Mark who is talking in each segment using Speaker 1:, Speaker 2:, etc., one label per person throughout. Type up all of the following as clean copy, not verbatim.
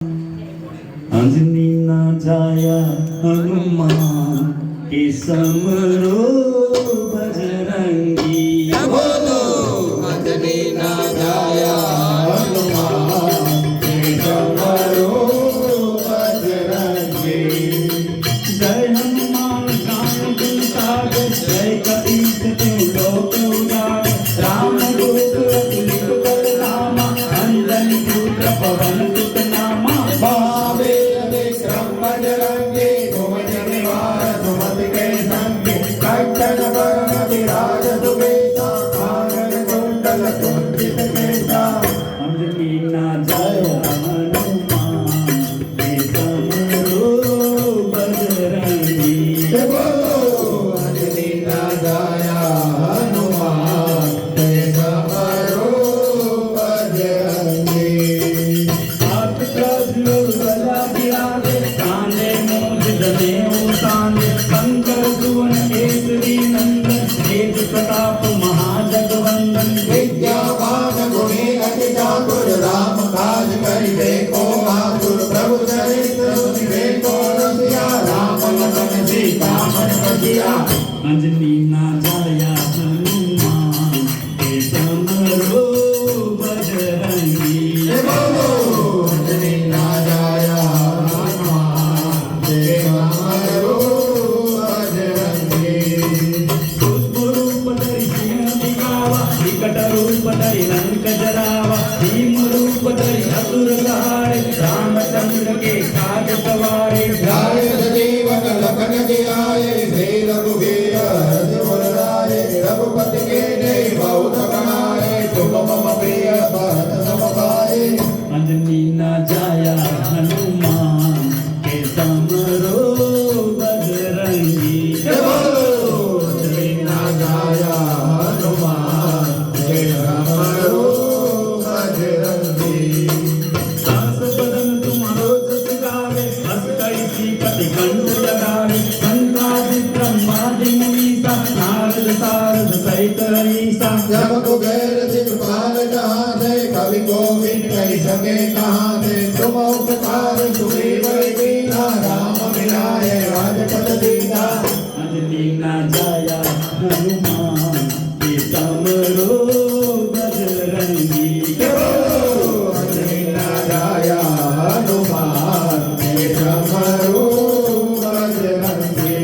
Speaker 1: अंजनी न जाया हनुमान के समरो बजरंगी।
Speaker 2: बोलो अंजनी न जाया हनुमान के समरो बजरंगी।
Speaker 1: जय हनुमान ज्ञान गुण सागर, जय कपीस तिहु लोक उजागर। राम दूत अतुलित बल धामा, अंजनी पुत्र पवन सुत नामा।
Speaker 2: महावीर विक्रम बजरंगी, भुवन निवार सुमति के संगी। कंचन वरण विराज सुबेसा, कानन कुंडल कुंचित केसा।
Speaker 1: अंजनी न जाया हनुमान के समरो बजरंगी।
Speaker 2: बोलो अंजनी न जाया हनुमान के समरो बजरंगी।
Speaker 1: हाथ क्रज लोग गदा गिरावे, कांधे मूंज जनेऊ तांगे। शंकर सुवन केसरी नंदन, तेज प्रताप महाजगवंदन।
Speaker 2: विद्यावान गुणी अति चातुर, राम काज करिबे को आतुर। प्रभु चरित्र सुनिबे को रसिया, राम लखन सीता मन बसिया।
Speaker 1: अंजनी न जाया हनुमान के समरो बजरंगी।
Speaker 2: बोलो अंजनी न जाया हनुमान के समरो बजरंगी।
Speaker 1: पुष्प रूप धरि सिंह दिखावा, विकट रूप धरि लंक जरावा। भीम रूप धरि असुर सहारे, रामचंद्र के काज सवारे।
Speaker 2: जय सजीवन लखन जियाए, श्री रघुवीर हर्ष उर लाए। रघुपति के जय बहुत कहाए, तुम मम प्रिय भरत सम भाए।
Speaker 1: अंजनी न जाया हनुमान के समरो बजरंगी।
Speaker 2: बोलो अंजनी न जाया हनुमान के समरो बजरंगी।
Speaker 1: सास बदन तुम्हारो जस गावे, हस कई श्रीपति कंठ लगावे। संकादि ब्रह्मादि मुनीसा, नारद सारद सहित हरीसा।
Speaker 2: जब कुबेर दिखपाल जहां, कवि कोविद कहि सके कहां से। तुम उपकार सुग्रीव कीन्हा, राम मिलाए राजपद दीन्हा।
Speaker 1: अंजनी न जाया हनुमान के समरो बजरंगी।
Speaker 2: बोलो अंजनी न जाया हनुमान के समरो बजरंगी।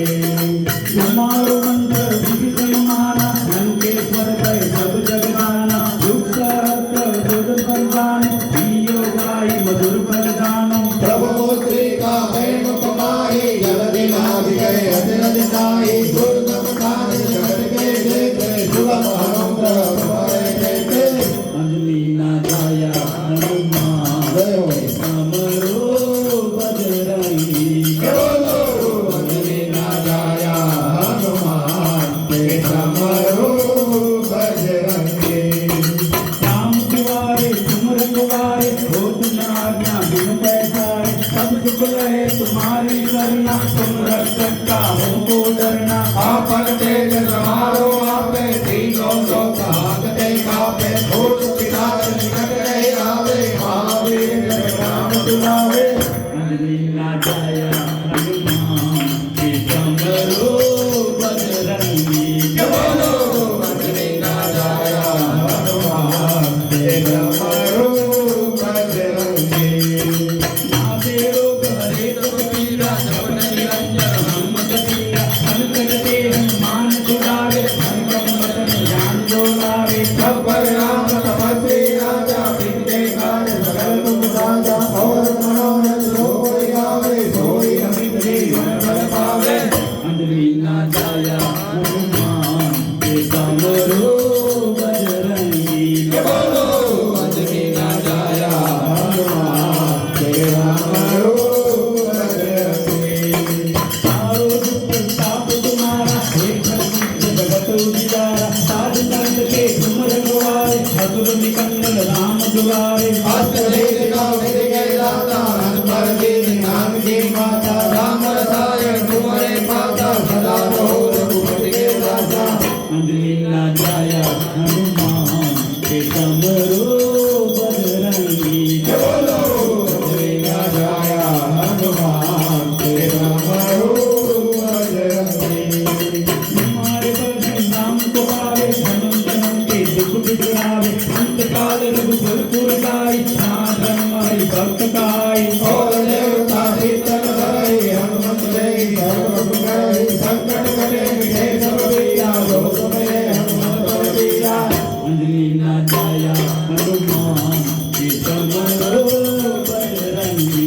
Speaker 1: हमारो मंत्र विभीषण माना, लंकेश्वर कहे सब जग जाना। दुख सहस्त्र दुर्ग बलवान, जियो गाई मधुर फल जानो।
Speaker 2: प्रभु मुद्रिका प्रेम कमाई, जल्दी लाग गए अजर दिखाई। दुर्गम काज जगत के देते, सुगम अनुग्रह तुम्हारे देते।
Speaker 1: अंजनी न जाया हनुमान
Speaker 2: जय हो।
Speaker 1: के समरो बजरंगी।
Speaker 2: बोलो अंजनी न जाया हनुमान के समरो बजरंगी।
Speaker 1: राम दुआरे तुम रखवारे, होत न आज्ञा बिनु पैसारे। सब सुख रहे तुम्हारी सरना, तुम रक्षक काहू को डरना।
Speaker 2: आपन तेज समारो आपे, तीनों लोक हांकते कांपे। भूत पिशाच निकट नहीं आवे, महावीर जब नाम सुनावे।
Speaker 1: अंजनी न जाया हनुमान के समरो बजरंगी।
Speaker 2: बोलो अंजनी न जाया हनुमान के समरो बजरंगी।
Speaker 1: नासे रोग हरे सब पीरा, जपन निरंजन हनुमत बीरा। संकट ते हनुमान छुड़ावे, संकट मटन जान जोलावे।
Speaker 2: सब पर राम तपस्वी राजा, बिगड़े कार्य सकल तुम साजा। और मनोरथ जो कोई गावे, सोई अमित जीवन फल पावे।
Speaker 1: अंजनी न जाया हनुमान के समरो बजरंगी।
Speaker 2: बोलो अंजनी न जाया हनुमान के समरो
Speaker 1: सुखाई
Speaker 2: और देवता शीतल धरे हनुमत जय सर्व सुखाई संकट कटे मिटे सब पीरा लोक में हनुमत बल बीरा
Speaker 1: अंजलि न जाया हनुमान के समरो बजरंगी